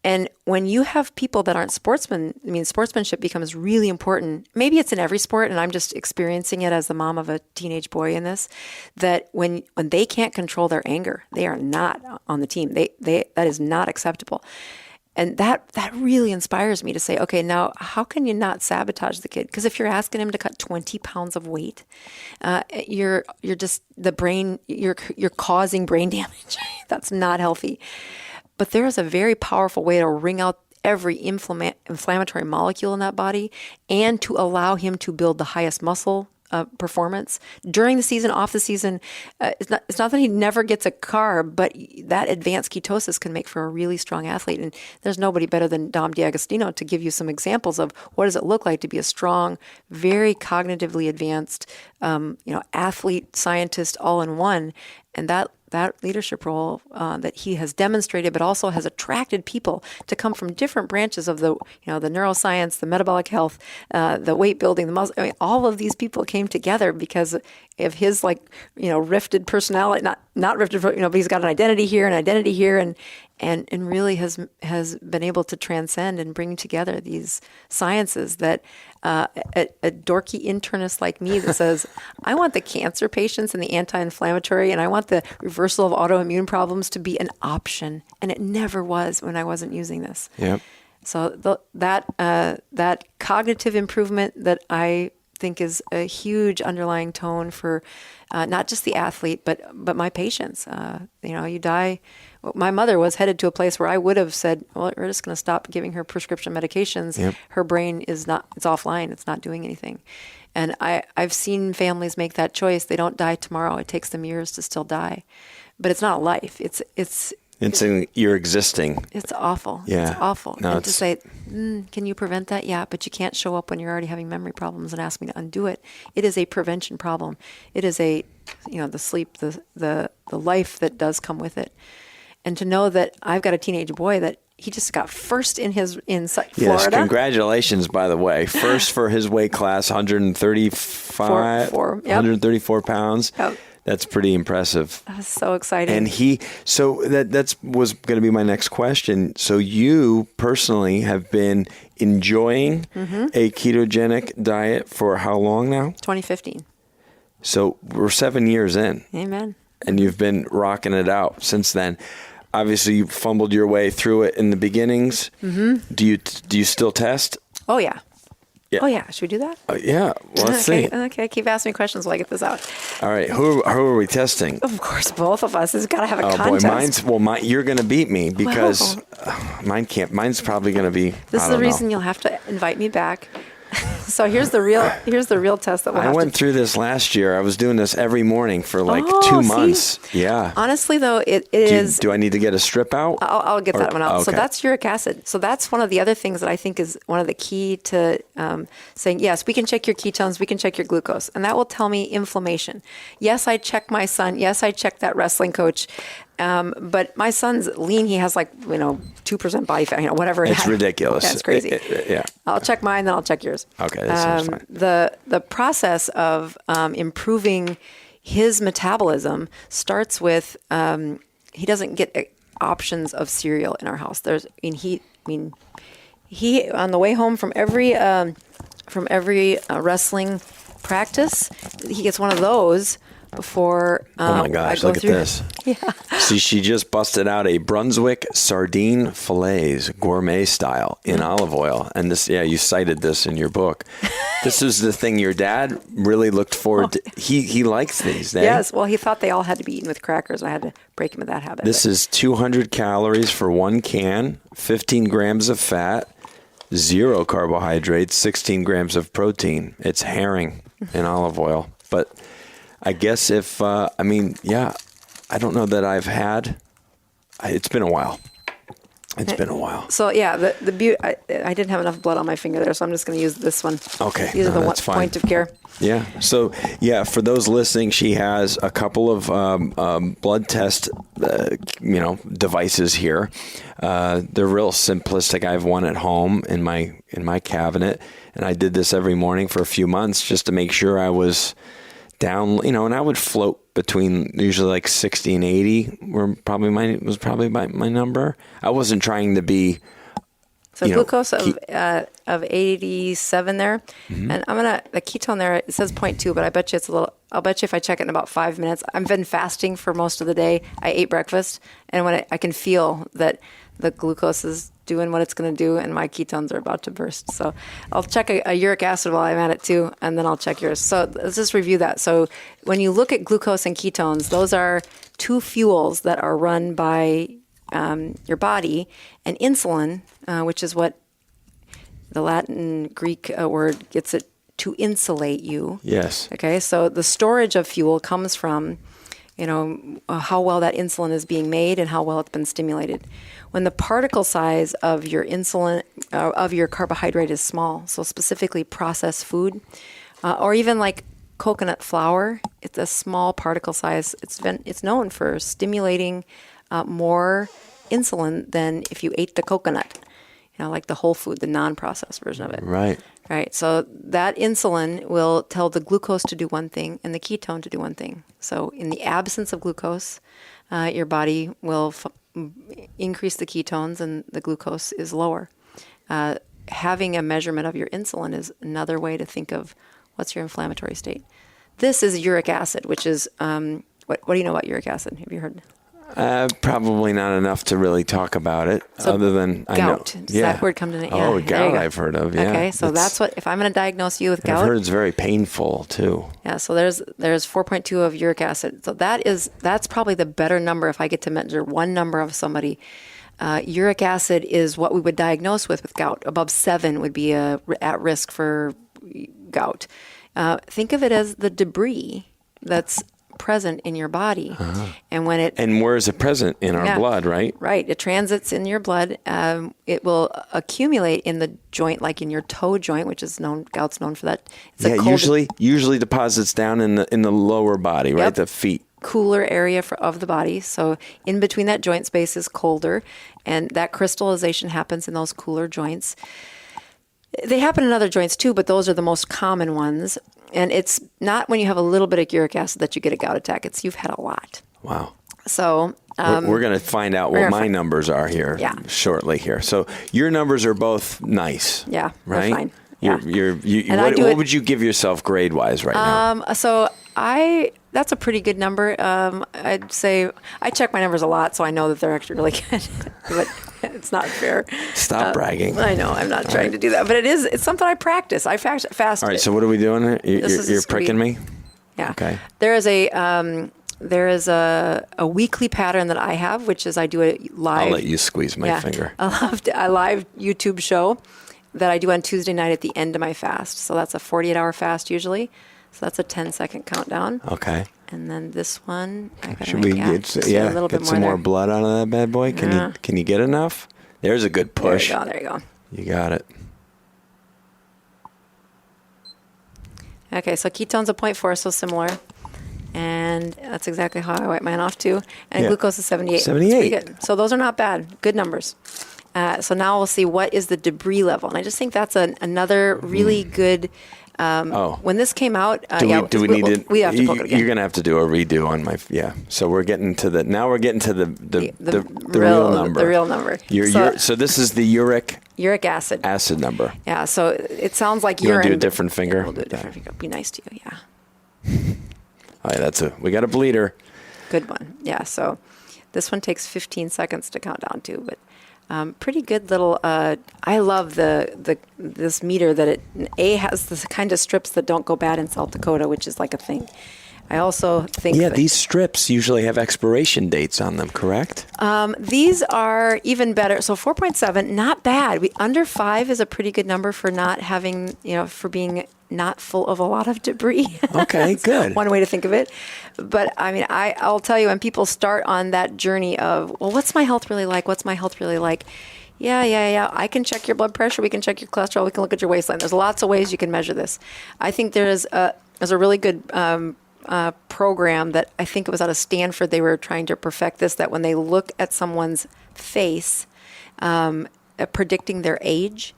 [SPEAKER 2] And when you have people that aren't sportsmen, sportsmanship becomes really important. Maybe it's in every sport, and I'm just experiencing it as the mom of a teenage boy in this, that when they can't control their anger, they are not on the team. That is not acceptable. And that really inspires me to say, okay, now how can you not sabotage the kid? Because if you're asking him to cut 20 pounds of weight, you're just the brain, you're causing brain damage. That's not healthy. But there is a very powerful way to wring out every inflammatory molecule in that body and to allow him to build the highest muscle performance during the season, off the season. It's not that he never gets a carb, but that advanced ketosis can make for a really strong athlete. And there's nobody better than Dom D'Agostino to give you some examples of what does it look like to be a strong, very cognitively advanced, athlete, scientist, all in one. And that leadership role that he has demonstrated, but also has attracted people to come from different branches of the neuroscience, the metabolic health, the weight building, the muscle. All of these people came together because his rifted personality, not rifted, but he's got an identity here, and really has been able to transcend and bring together these sciences that a dorky internist like me that says, I want the cancer patients and the anti-inflammatory, and I want the reversal of autoimmune problems to be an option, and it never was when I wasn't using this.
[SPEAKER 1] Yep.
[SPEAKER 2] So that cognitive improvement that I think is a huge underlying tone for not just the athlete, but my patients. You die. My mother was headed to a place where I would have said, well, we're just going to stop giving her prescription medications. Yep. Her brain it's offline. It's not doing anything. And I've seen families make that choice. They don't die tomorrow. It takes them years to still die. But it's not a life.
[SPEAKER 1] You're existing.
[SPEAKER 2] It's awful.
[SPEAKER 1] Yeah.
[SPEAKER 2] It's awful.
[SPEAKER 1] No,
[SPEAKER 2] and to say, can you prevent that? Yeah, but you can't show up when you're already having memory problems and ask me to undo it. It is a prevention problem. It is the sleep, the life that does come with it. And to know that I've got a teenage boy that he just got first in Florida.
[SPEAKER 1] Yes, congratulations, by the way. First for his weight class, 134 pounds.
[SPEAKER 2] Yep.
[SPEAKER 1] That's pretty impressive.
[SPEAKER 2] That was so exciting.
[SPEAKER 1] And that was going to be my next question. So you personally have been enjoying a ketogenic diet for how long now?
[SPEAKER 2] 2015.
[SPEAKER 1] So we're 7 years in.
[SPEAKER 2] Amen.
[SPEAKER 1] And you've been rocking it out since then. Obviously, you fumbled your way through it in the beginnings. Mm-hmm. Do you still test?
[SPEAKER 2] Oh, yeah.
[SPEAKER 1] Yeah.
[SPEAKER 2] Oh, yeah. Should we do that?
[SPEAKER 1] Yeah. Well, let's see.
[SPEAKER 2] Okay. Keep asking me questions while I get this out.
[SPEAKER 1] All right. Who are we testing?
[SPEAKER 2] Of course, both of us. It's got to have a contest.
[SPEAKER 1] You're going to beat me because mine's probably going to be.
[SPEAKER 2] This is the reason you'll have to invite me back. So here's the real test that we'll have
[SPEAKER 1] I went through this last year. I was doing this every morning for 2 months. Yeah.
[SPEAKER 2] Honestly, though, it is.
[SPEAKER 1] Do I need to get a strip out?
[SPEAKER 2] I'll get that one out.
[SPEAKER 1] Okay.
[SPEAKER 2] So that's uric acid. So that's one of the other things that I think is one of the key to saying, yes, we can check your ketones, we can check your glucose. And that will tell me inflammation. Yes, I check my son. Yes, I check that wrestling coach. But my son's lean. He has 2% body fat, whatever.
[SPEAKER 1] It's ridiculous.
[SPEAKER 2] That's crazy.
[SPEAKER 1] Yeah.
[SPEAKER 2] I'll check mine, then I'll check yours.
[SPEAKER 1] Okay. That sounds fine.
[SPEAKER 2] The process of improving his metabolism starts with he doesn't get options of cereal in our house. He on the way home from every wrestling practice, he gets one of those before.
[SPEAKER 1] Oh my gosh! Look at this.
[SPEAKER 2] Yeah.
[SPEAKER 1] See, she just busted out a Brunswick sardine fillets, gourmet style, in olive oil, and this. Yeah, you cited this in your book. This is the thing your dad really looked forward to. He likes these.
[SPEAKER 2] Yes. Well, he thought they all had to be eaten with crackers. I had to break him of that habit.
[SPEAKER 1] This is 200 calories for one can, 15 grams of fat, 0 carbohydrates, 16 grams of protein. It's herring in olive oil, but. I guess I don't know that I've had. It's been a while. It's been a while.
[SPEAKER 2] So yeah, the beauty. I didn't have enough blood on my finger there, so I'm just going to use this one.
[SPEAKER 1] Okay,
[SPEAKER 2] these are the point of care.
[SPEAKER 1] Yeah. So yeah, for those listening, she has a couple of blood test, devices here. They're real simplistic. I have one at home in my cabinet, and I did this every morning for a few months just to make sure I was down, and I would float between usually 60 and 80 was probably my number. I wasn't trying to be.
[SPEAKER 2] So glucose of 87 there,
[SPEAKER 1] mm-hmm.
[SPEAKER 2] and the ketone there, it says 0.2, but I bet you it's a little. I'll bet you if I check it in about 5 minutes. I've been fasting for most of the day. I ate breakfast, and when I can feel that the glucose is doing what it's going to do, and my ketones are about to burst. So I'll check a uric acid while I'm at it too, and then I'll check yours. So let's just review that. So when you look at glucose and ketones, those are two fuels that are run by your body, and insulin, which is what the Latin Greek word gets it to insulate you.
[SPEAKER 1] Yes.
[SPEAKER 2] Okay. So the storage of fuel comes from how well that insulin is being made and how well it's been stimulated. When the particle size of your insulin, of your carbohydrate is small, so specifically processed food, or even like coconut flour, it's a small particle size. It's known for stimulating more insulin than if you ate the coconut. like the whole food, the non-processed version of it.
[SPEAKER 1] Right.
[SPEAKER 2] Right. So that insulin will tell the glucose to do one thing and the ketone to do one thing. So in the absence of glucose, your body will increase the ketones and the glucose is lower. Having a measurement of your insulin is another way to think of what's your inflammatory state. This is uric acid, which is, what do you know about uric acid? Have you heard?
[SPEAKER 1] Probably not enough to really talk about it,
[SPEAKER 2] So
[SPEAKER 1] other than
[SPEAKER 2] gout.
[SPEAKER 1] I know.
[SPEAKER 2] Does that word come to name?
[SPEAKER 1] Oh,
[SPEAKER 2] Yeah, there you
[SPEAKER 1] gout
[SPEAKER 2] go.
[SPEAKER 1] I've heard of, yeah.
[SPEAKER 2] Okay, so that's what, if I'm going to diagnose you with
[SPEAKER 1] I've
[SPEAKER 2] gout.
[SPEAKER 1] heard it's very painful, too.
[SPEAKER 2] Yeah, so there's 4.2 of uric acid. So that's probably the better number if I get to measure one number of somebody. Uric acid is what we would diagnose with gout. Above 7 would be at risk for gout. Think of it as the debris that's present in your body. And when
[SPEAKER 1] And where is it present? In our blood, right?
[SPEAKER 2] Right. It transits in your blood. It will accumulate in the joint, like in your toe joint, which is gout's known for that. It's a cold,
[SPEAKER 1] usually deposits down in the lower body, right?
[SPEAKER 2] Yep.
[SPEAKER 1] The feet.
[SPEAKER 2] Cooler area of the body. So in between that joint space is colder, and that crystallization happens in those cooler joints. They happen in other joints too, but those are the most common ones. And it's not when you have a little bit of uric acid that you get a gout attack. It's you've had a lot.
[SPEAKER 1] Wow.
[SPEAKER 2] So
[SPEAKER 1] we're going to find out what my numbers are here shortly here. So your numbers are both nice.
[SPEAKER 2] Yeah,
[SPEAKER 1] right?
[SPEAKER 2] they're fine.
[SPEAKER 1] What would you give yourself grade wise right now?
[SPEAKER 2] So that's a pretty good number. I'd say I check my numbers a lot, so I know that they're actually really good. But it's not fair.
[SPEAKER 1] Stop bragging.
[SPEAKER 2] I know. I'm not trying to do that, but it's something I practice. I fast.
[SPEAKER 1] All right. So what are we doing here? You're pricking me.
[SPEAKER 2] Yeah.
[SPEAKER 1] Okay.
[SPEAKER 2] There is a weekly pattern that I have, which is I do a live.
[SPEAKER 1] I'll let you squeeze my finger.
[SPEAKER 2] A live YouTube show that I do on Tuesday night at the end of my fast. So that's a 48-hour fast usually. So that's a 10-second countdown.
[SPEAKER 1] Okay.
[SPEAKER 2] And then this one,
[SPEAKER 1] should we get some more blood out of that bad boy? Can you get enough? There's a good push.
[SPEAKER 2] There you go.
[SPEAKER 1] You got it.
[SPEAKER 2] Okay, so ketones a 0.4, so similar. And that's exactly how I wipe mine off too. And glucose is 78.
[SPEAKER 1] 78.
[SPEAKER 2] That's pretty good. So those are not bad. Good numbers. So now we'll see what is the debris level. And I just think that's another really good. When this came out,
[SPEAKER 1] do we need it?
[SPEAKER 2] We have to poke it again.
[SPEAKER 1] You're going to have to do a redo on my, So we're getting to the real number.
[SPEAKER 2] The real number.
[SPEAKER 1] So this is the uric
[SPEAKER 2] acid.
[SPEAKER 1] Acid number.
[SPEAKER 2] Yeah, so it sounds like
[SPEAKER 1] you
[SPEAKER 2] urine.
[SPEAKER 1] Want to do a different finger?
[SPEAKER 2] We'll do a different finger. Be nice to you, yeah.
[SPEAKER 1] All right, we got a bleeder. Good
[SPEAKER 2] one. Yeah, so this one takes 15 seconds to count down to, but pretty good little. I love this meter that it has this kind of strips that don't go bad in South Dakota, which is like a thing. I also think
[SPEAKER 1] these strips usually have expiration dates on them, correct?
[SPEAKER 2] These are even better. So 4.7, not bad. Under 5 is a pretty good number for not having, for being not full of a lot of debris.
[SPEAKER 1] Okay, good.
[SPEAKER 2] One way to think of it. But I mean, I'll tell you, when people start on that journey of, well, what's my health really like? What's my health really like? Yeah. I can check your blood pressure. We can check your cholesterol. We can look at your waistline. There's lots of ways you can measure this. I think there's a really good program that I think it was out of Stanford. They were trying to perfect this, that when they look at someone's face, predicting their age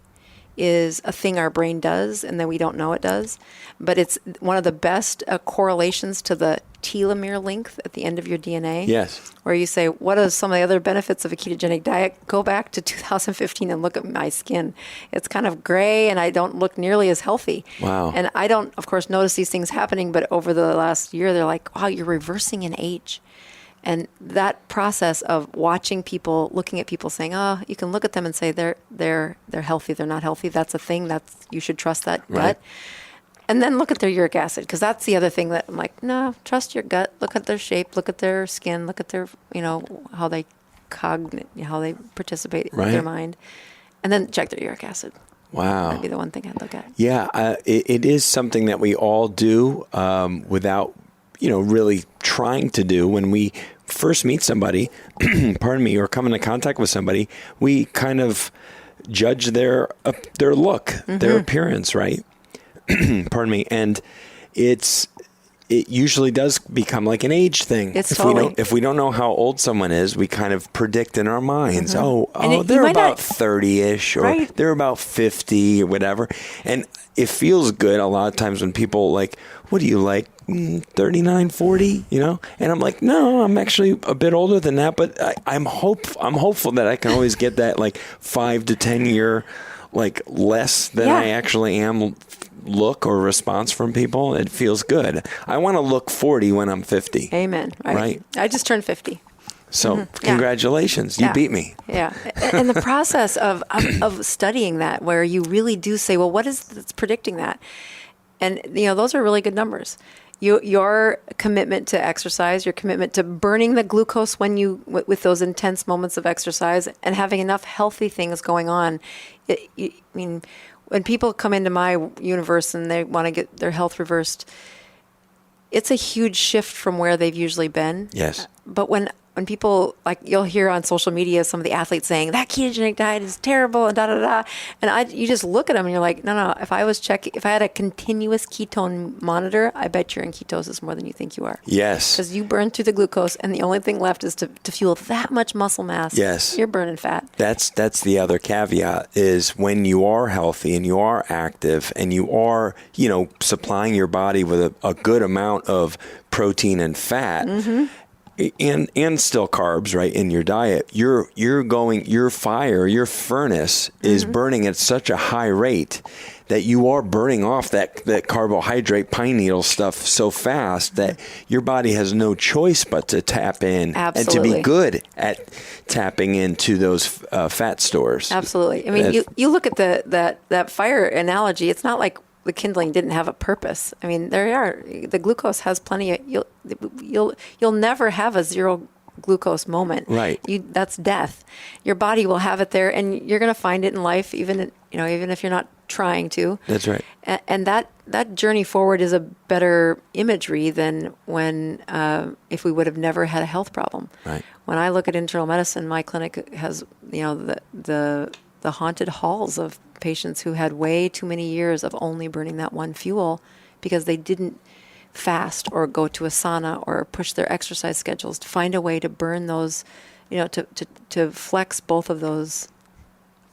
[SPEAKER 2] is a thing our brain does, and then we don't know it does. But it's one of the best correlations to the telomere length at the end of your DNA.
[SPEAKER 1] Yes.
[SPEAKER 2] Where you say, what are some of the other benefits of a ketogenic diet? Go back to 2015 and look at my skin. It's kind of gray, and I don't look nearly as healthy.
[SPEAKER 1] Wow.
[SPEAKER 2] And I don't, of course, notice these things happening, but over the last year, they're like, wow, you're reversing in age. And that process of watching people, looking at people, saying, "Oh, you can look at them and say they're healthy, they're not healthy." That's a thing. You should trust that gut. And then look at their uric acid, because that's the other thing that I'm like, no, trust your gut. Look at their shape. Look at their skin. Look at their, how they how they participate in their mind, and then check their uric acid.
[SPEAKER 1] Wow,
[SPEAKER 2] that'd be the one thing I'd look at.
[SPEAKER 1] Yeah, it is something that we all do without really trying to do. When we first meet somebody, or come into contact with somebody, we kind of judge their look, their appearance, right? And it's it usually does become like an age thing.
[SPEAKER 2] It's totally.
[SPEAKER 1] If we don't know how old someone is, we kind of predict in our minds,
[SPEAKER 2] And
[SPEAKER 1] they're
[SPEAKER 2] might
[SPEAKER 1] about
[SPEAKER 2] not-
[SPEAKER 1] 30-ish, or
[SPEAKER 2] Right.
[SPEAKER 1] they're about 50 or whatever. And it feels good a lot of times when people like, what do you like, 39, 40, And I'm like, no, I'm actually a bit older than that, but I'm hopeful that I can always get that like 5 to 10 year, like less than I actually am look or response from people. It feels good. I want to look 40 when I'm 50.
[SPEAKER 2] Amen. Right. I just turned 50.
[SPEAKER 1] So congratulations, you beat me.
[SPEAKER 2] Yeah. And the process of studying that, where you really do say, well, what is that's predicting that? And, those are really good numbers. Your commitment to exercise, your commitment to burning the glucose with those intense moments of exercise and having enough healthy things going on. When people come into my universe and they want to get their health reversed, it's a huge shift from where they've usually been.
[SPEAKER 1] Yes.
[SPEAKER 2] But when people, like, you'll hear on social media some of the athletes saying that ketogenic diet is terrible and and you just look at them and you're like, no, if I had a continuous ketone monitor, I bet you're in ketosis more than you think you are.
[SPEAKER 1] Yes.
[SPEAKER 2] Because you burn through the glucose and the only thing left is to fuel that much muscle mass.
[SPEAKER 1] Yes.
[SPEAKER 2] You're burning fat.
[SPEAKER 1] That's the other caveat is when you are healthy and you are active and you are, supplying your body with a good amount of protein and fat, and still carbs, right, in your diet, your furnace is burning at such a high rate that you are burning off that carbohydrate pine needle stuff so fast that your body has no choice but to tap in.
[SPEAKER 2] Absolutely.
[SPEAKER 1] And to be good at tapping into those fat stores.
[SPEAKER 2] Absolutely. I mean, you look at that fire analogy, it's not like the kindling didn't have a purpose. I mean, the glucose has plenty of, you'll never have a zero glucose moment.
[SPEAKER 1] Right.
[SPEAKER 2] That's death. Your body will have it there, and you're going to find it in life, even if you're not trying to.
[SPEAKER 1] That's right.
[SPEAKER 2] And that journey forward is a better imagery than when, if we would have never had a health problem.
[SPEAKER 1] Right.
[SPEAKER 2] When I look at internal medicine, my clinic has, the haunted halls of patients who had way too many years of only burning that one fuel because they didn't fast or go to a sauna or push their exercise schedules to find a way to burn those, to flex both of those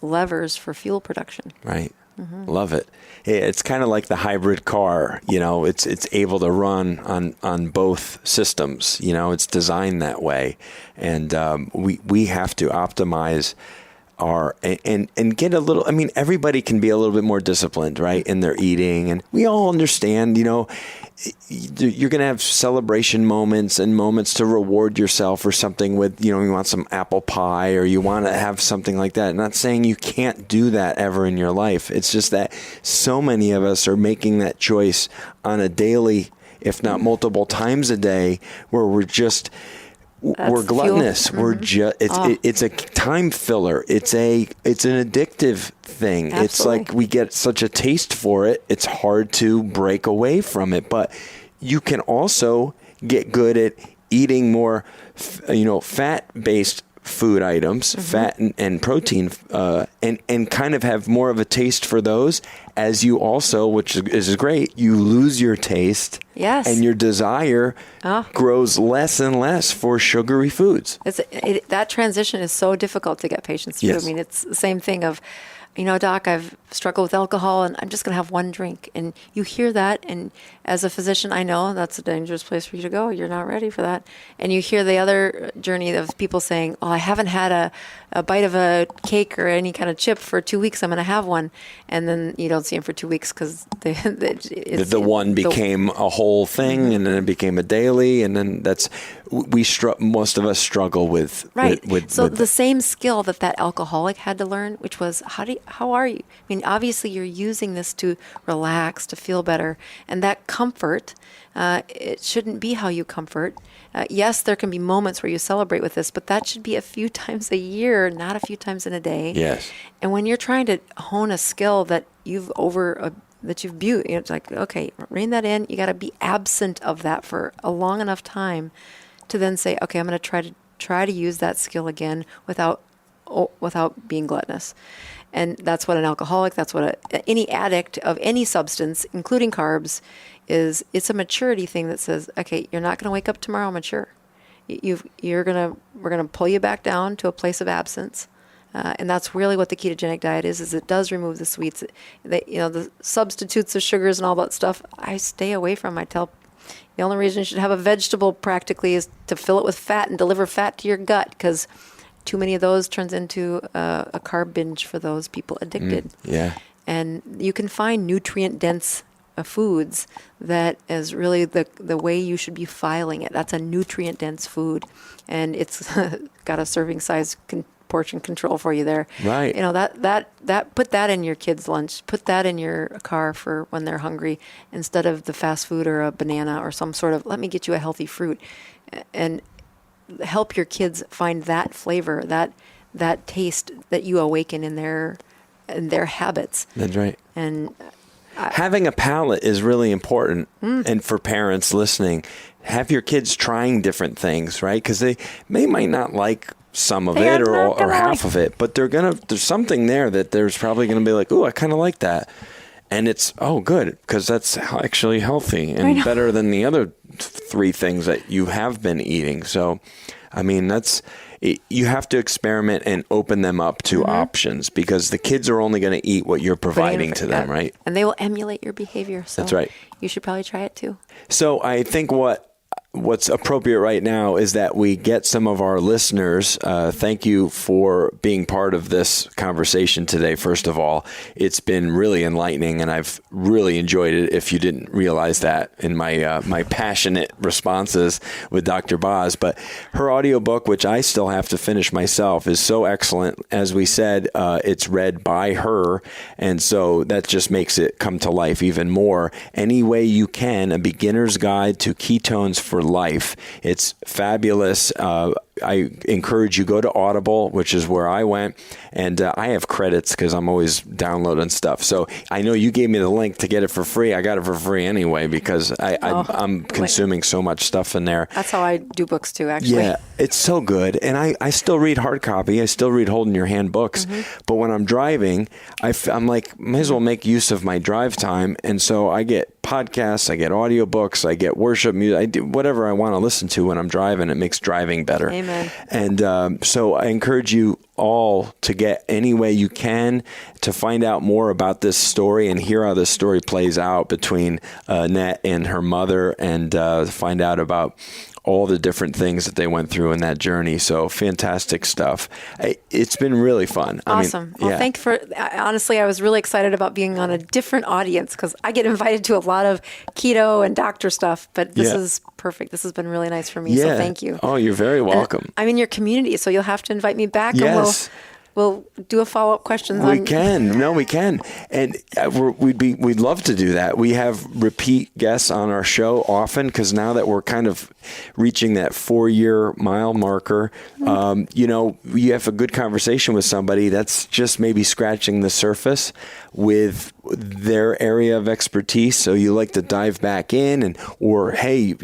[SPEAKER 2] levers for fuel production.
[SPEAKER 1] Right. Love it. It's kind of like the hybrid car, it's able to run on both systems, it's designed that way. And we have to optimize and get a little, everybody can be a little bit more disciplined, right, in their eating. And we all understand, you're going to have celebration moments and moments to reward yourself or something with, you want some apple pie or you want to have something like that. I'm not saying you can't do that ever in your life. It's just that so many of us are making that choice on a daily, if not multiple times a day, where we're gluttonous. We're it's a time filler. It's an addictive thing.
[SPEAKER 2] Absolutely.
[SPEAKER 1] It's like we get such a taste for it. It's hard to break away from it. But you can also get good at eating more, fat-based food items, fat and protein, and kind of have more of a taste for those as you also, which is great, you lose your taste.
[SPEAKER 2] Yes.
[SPEAKER 1] And your desire grows less and less for sugary foods.
[SPEAKER 2] That transition is so difficult to get patients through.
[SPEAKER 1] Yes.
[SPEAKER 2] I mean, it's the same thing of, doc, I've struggled with alcohol and I'm just going to have one drink. And you hear that. And as a physician, I know that's a dangerous place for you to go. You're not ready for that. And you hear the other journey of people saying, I haven't had a bite of a cake or any kind of chip for 2 weeks. I'm going to have one. And then you don't see them for 2 weeks because
[SPEAKER 1] the one became a whole thing and then it became a daily. And then most of us struggle with.
[SPEAKER 2] Right.
[SPEAKER 1] With
[SPEAKER 2] the same skill that alcoholic had to learn, which was, how are you? I mean, obviously you're using this to relax, to feel better. And that comfort, it shouldn't be how you comfort. Yes, there can be moments where you celebrate with this, but that should be a few times a year, not a few times in a day.
[SPEAKER 1] Yes.
[SPEAKER 2] And when you're trying to hone a skill that you've viewed, it's like, okay, rein that in. You got to be absent of that for a long enough time to then say, okay, I'm going to try to use that skill again without being gluttonous. And that's what an alcoholic, that's what any addict of any substance, including carbs, is. It's a maturity thing that says, okay, you're not going to wake up tomorrow mature. We're going to pull you back down to a place of absence. And that's really what the ketogenic diet is it does remove the sweets. The substitutes of sugars and all that stuff, I stay away from. I tell the only reason you should have a vegetable practically is to fill it with fat and deliver fat to your gut, because too many of those turns into a carb binge for those people addicted.
[SPEAKER 1] Yeah.
[SPEAKER 2] And you can find nutrient-dense foods that is really the way you should be filing it. That's a nutrient-dense food, and it's got a serving size portion control for you there.
[SPEAKER 1] Right.
[SPEAKER 2] That put that in your kids' lunch. Put that in your car for when they're hungry, instead of the fast food or a banana or some sort of, let me get you a healthy fruit, and help your kids find that flavor, that taste that you awaken in their habits.
[SPEAKER 1] That's right.
[SPEAKER 2] And
[SPEAKER 1] having a palate is really important. And for parents listening, have your kids trying different things, right? Because they might not like some of it or half of it, but there's something there that there's probably going to be like, oh, I kind of like that. And it's, oh, good, because that's actually healthy and better than the other 3 things that you have been eating. So, I mean, you have to experiment and open them up to options, because the kids are only going to eat what you're providing to them, right?
[SPEAKER 2] And they will emulate your behavior. So
[SPEAKER 1] that's right.
[SPEAKER 2] You should probably try it too.
[SPEAKER 1] So I think what's appropriate right now is that we get some of our listeners. Thank you for being part of this conversation today. First of all, it's been really enlightening, and I've really enjoyed it. If you didn't realize that in my passionate responses with Dr. Boz, but her audiobook, which I still have to finish myself, is so excellent. As we said, it's read by her, and so that just makes it come to life even more. Any way you can, A Beginner's Guide to Ketones for Life. It's fabulous. I encourage you, go to Audible, which is where I went, and I have credits because I'm always downloading stuff. So I know you gave me the link to get it for free. I got it for free anyway because I'm consuming so much stuff in there.
[SPEAKER 2] That's how I do books too, actually.
[SPEAKER 1] Yeah, it's so good. And I still read hard copy. I still read Holding Your Hand books. But when I'm driving, I'm like, might as well make use of my drive time. And so I get podcasts, I get audiobooks, I get worship music. I do whatever I want to listen to when I'm driving. It makes driving better.
[SPEAKER 2] Amen.
[SPEAKER 1] And so I encourage you all to get any way you can to find out more about this story and hear how this story plays out between Annette and her mother, and find out about all the different things that they went through in that journey. So fantastic stuff. It's been really fun.
[SPEAKER 2] Awesome. Honestly, I was really excited about being on a different audience, because I get invited to a lot of keto and doctor stuff, but this is perfect. This has been really nice for me. So thank you.
[SPEAKER 1] Oh, you're very welcome.
[SPEAKER 2] And I'm in your community, so you'll have to invite me back.
[SPEAKER 1] Yes.
[SPEAKER 2] And we'll do a follow-up question.
[SPEAKER 1] We can. No, we can. And we'd love to do that. We have repeat guests on our show often, because now that we're kind of reaching that 4-year mile marker, you have a good conversation with somebody that's just maybe scratching the surface with their area of expertise. So you like to dive back in, or hey,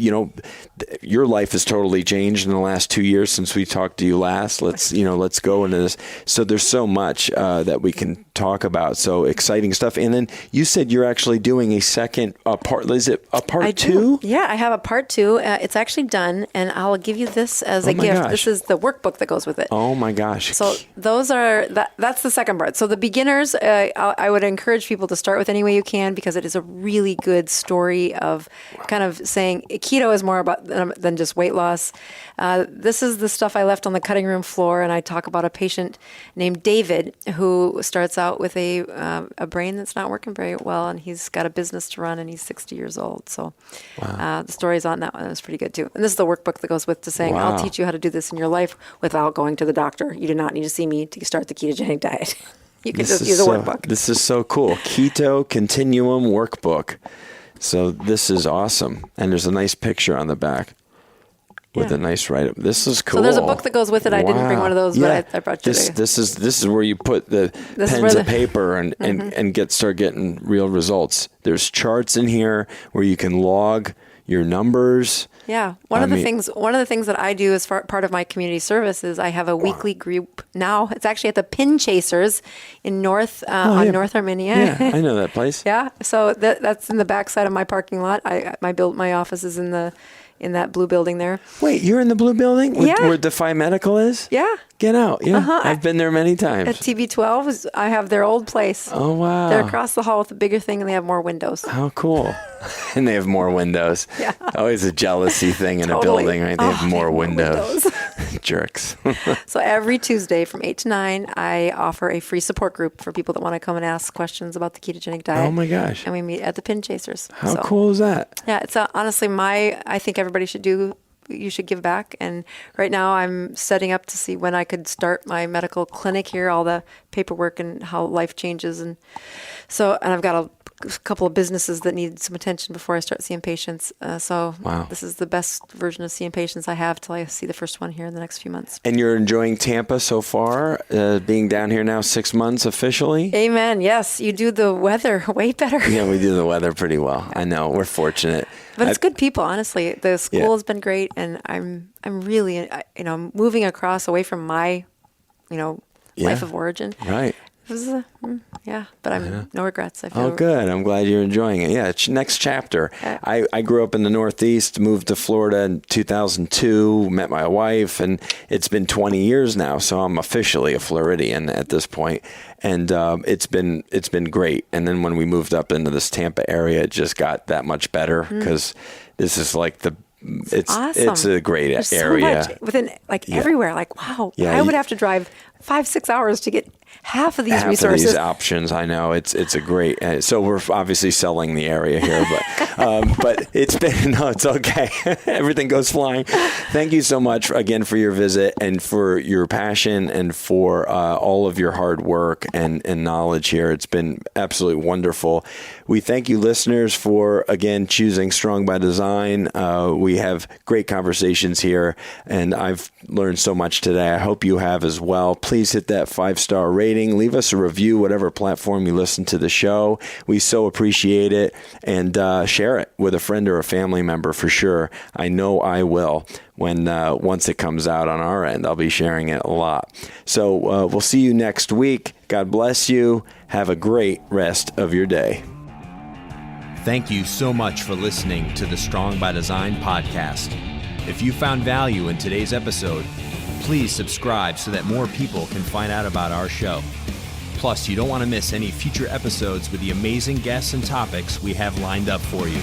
[SPEAKER 1] your life has totally changed in the last 2 years since we talked to you last. Let's go into this. So there's so much that we can talk about. So exciting stuff. And then you said you're actually doing a second part. Is it a part 2?
[SPEAKER 2] Yeah, I have a part 2. It's actually done, and I'll give you this as a gift.
[SPEAKER 1] Gosh.
[SPEAKER 2] This is the workbook that goes with it.
[SPEAKER 1] Oh my gosh.
[SPEAKER 2] So that's the second part. So the beginners, I would encourage people to start with any way you can, because it is a really good story of kind of saying keto is more about than just weight loss. This is the stuff I left on the cutting room floor, and I talk about a patient named David who starts out with a brain that's not working very well, and he's got a business to run, and he's 60 years old. So the stories on that one is pretty good too. And this is the workbook that goes with to saying, I'll teach you how to do this in your life without going to the doctor. You do not need to see me to start the ketogenic diet. You can just use a workbook.
[SPEAKER 1] This is so cool. Keto Continuum Workbook. So this is awesome. And there's a nice picture on the back with a nice write-up. This is cool.
[SPEAKER 2] So there's a book that goes with it. I didn't bring one of those, but I brought you
[SPEAKER 1] this is where you put the pens of paper and start getting real results. There's charts in here where you can log your numbers.
[SPEAKER 2] Yeah. One of the things that I do as part of my community service is I have a weekly group now. It's actually at the Pin Chasers in North Armenia.
[SPEAKER 1] Yeah, I know that place.
[SPEAKER 2] Yeah. So that's in the backside of my parking lot. My office is in that blue building there.
[SPEAKER 1] Wait, you're in the blue building?
[SPEAKER 2] Yeah.
[SPEAKER 1] Where Defy Medical is?
[SPEAKER 2] Yeah.
[SPEAKER 1] Get out. Yeah. I've been there many times.
[SPEAKER 2] At TB12, I have their old place.
[SPEAKER 1] Oh, wow.
[SPEAKER 2] They're across the hall with a bigger thing, and they have more windows.
[SPEAKER 1] How cool. And they have more windows.
[SPEAKER 2] Yeah.
[SPEAKER 1] Always a jealousy thing in
[SPEAKER 2] Totally.
[SPEAKER 1] a building, right? They have more windows.
[SPEAKER 2] windows.
[SPEAKER 1] Jerks.
[SPEAKER 2] So every Tuesday from 8 to 9, I offer a free support group for people that want to come and ask questions about the ketogenic diet.
[SPEAKER 1] Oh, my gosh.
[SPEAKER 2] And we meet at the Pin Chasers.
[SPEAKER 1] How cool is that?
[SPEAKER 2] Yeah, it's honestly I think everybody should you should give back. And right now I'm setting up to see when I could start my medical clinic here, all the paperwork and how life changes. And I've got a couple of businesses that need some attention before I start seeing patients.
[SPEAKER 1] Wow.
[SPEAKER 2] This is the best version of seeing patients I have till I see the first one here in the next few months.
[SPEAKER 1] And you're enjoying Tampa so far, being down here now 6 months officially?
[SPEAKER 2] Amen. Yes, you do the weather way better.
[SPEAKER 1] Yeah, we do the weather pretty well. I know. We're fortunate.
[SPEAKER 2] But it's good people, honestly. The school has been great, and I'm really, moving across away from my, life of origin.
[SPEAKER 1] Right.
[SPEAKER 2] It was, but I'm no regrets. I feel.
[SPEAKER 1] Oh, good. I'm glad you're enjoying it. Yeah, next chapter. I grew up in the Northeast, moved to Florida in 2002, met my wife, and it's been 20 years now, so I'm officially a Floridian at this point. And it's been great. And then when we moved up into this Tampa area, it just got that much better because this is like it's
[SPEAKER 2] awesome.
[SPEAKER 1] It's a great
[SPEAKER 2] There's
[SPEAKER 1] area.
[SPEAKER 2] So much within everywhere. Like, wow, I would have to drive 5-6 hours to get half of these resources.
[SPEAKER 1] Of these options. I know it's a great. So we're obviously selling the area here, but it's it's okay. Everything goes flying. Thank you so much again for your visit and for your passion and for all of your hard work and knowledge here. It's been absolutely wonderful. We thank you, listeners, for again choosing Strong by Design. We have great conversations here, and I've learned so much today. I hope you have as well. Please hit that 5-star rating. Leave us a review, whatever platform you listen to the show. We so appreciate it. And share it with a friend or a family member for sure. I know I will when once it comes out on our end. I'll be sharing it a lot. So we'll see you next week. God bless you. Have a great rest of your day. Thank you so much for listening to the Strong by Design podcast. If you found value in today's episode, please subscribe so that more people can find out about our show. Plus, you don't want to miss any future episodes with the amazing guests and topics we have lined up for you.